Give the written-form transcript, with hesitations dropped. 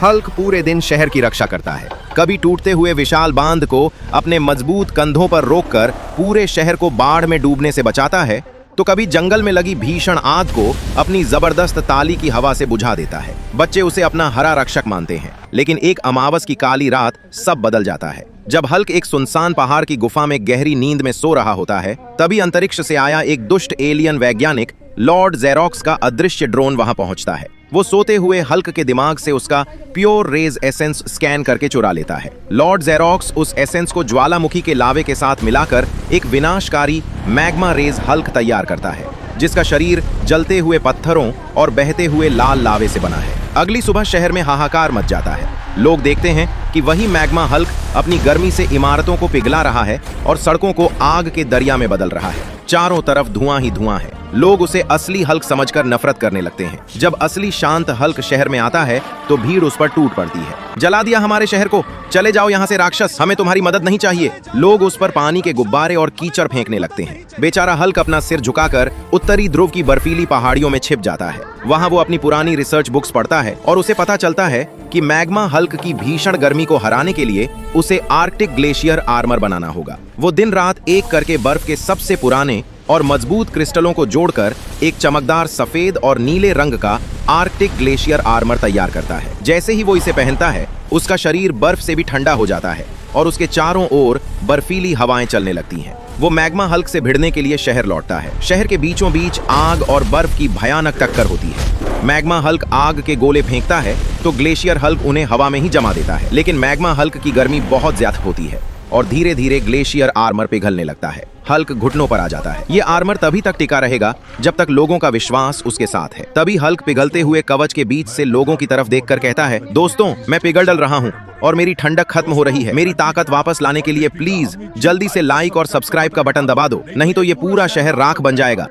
Hulk पूरे दिन शहर की रक्षा करता है, कभी टूटते हुए विशाल बांध को अपने मजबूत कंधों पर रोककर पूरे शहर को बाढ़ में डूबने से बचाता है, तो कभी जंगल में लगी भीषण आग को अपनी जबरदस्त ताली की हवा से बुझा देता है। बच्चे उसे अपना हरा रक्षक मानते हैं, लेकिन एक अमावस की काली रात सब बदल जाता है। जब हल्क एक सुनसान पहाड़ की गुफा में गहरी नींद में सो रहा होता है, तभी अंतरिक्ष से आया एक दुष्ट एलियन वैज्ञानिक लॉर्ड जेरोक्स का अदृश्य ड्रोन वहां पहुंचता है। वो सोते हुए हल्क के दिमाग से उसका प्योर रेज एसेंस स्कैन करके चुरा लेता है। लॉर्ड जेरोक्स उस एसेंस को ज्वालामुखी के लावे के साथ मिलाकर एक विनाशकारी मैग्मा रेज हल्क तैयार करता है, जिसका शरीर जलते हुए पत्थरों और बहते हुए लाल लावे से बना है। अगली सुबह शहर में हाहाकार मच जाता है। लोग देखते हैं कि वही मैग्मा हल्क अपनी गर्मी से इमारतों को पिघला रहा है और सड़कों को आग के दरिया में बदल रहा है। चारों तरफ धुआं ही धुआं है। लोग उसे असली हल्क समझकर नफरत करने लगते हैं। जब असली शांत हल्क शहर में आता है तो भीड़ उस पर टूट पड़ती है। जला दिया हमारे शहर को, चले जाओ यहाँ से राक्षस, हमें तुम्हारी मदद नहीं चाहिए। लोग उस पर पानी के गुब्बारे और कीचड़ फेंकने लगते हैं। बेचारा हल्क अपना सिर झुकाकर उत्तरी ध्रुव की बर्फीली पहाड़ियों में छिप जाता है। वहाँ वो अपनी पुरानी रिसर्च बुक्स पढ़ता है और उसे पता चलता है कि मैग्मा हल्क की भीषण गर्मी को हराने के लिए उसे आर्कटिक ग्लेशियर आर्मर बनाना होगा। वो दिन रात एक करके बर्फ के सबसे पुराने और मजबूत क्रिस्टलों को जोड़कर एक चमकदार सफेद और नीले रंग का आर्कटिक ग्लेशियर आर्मर तैयार करता है। जैसे ही वो इसे पहनता है, उसका शरीर बर्फ से भी ठंडा हो जाता है और उसके चारों ओर बर्फीली हवाएं चलने लगती हैं। वो मैग्मा हल्क से भिड़ने के लिए शहर लौटता है। शहर के बीचों बीच आग और बर्फ की भयानक टक्कर होती है। मैग्मा हल्क आग के गोले फेंकता है तो ग्लेशियर हल्क उन्हें हवा में ही जमा देता है, लेकिन मैग्मा हल्क की गर्मी बहुत ज्यादा होती है और धीरे धीरे ग्लेशियर आर्मर पिघलने लगता है। हल्क घुटनों पर आ जाता है। ये आर्मर तभी तक टिका रहेगा जब तक लोगों का विश्वास उसके साथ है। तभी हल्क पिघलते हुए कवच के बीच से लोगों की तरफ देखकर कहता है, दोस्तों, मैं पिघल डल रहा हूँ और मेरी ठंडक खत्म हो रही है। मेरी ताकत वापस लाने के लिए प्लीज जल्दी से लाइक और सब्सक्राइब का बटन दबा दो, नहीं तो ये पूरा शहर राख बन जाएगा।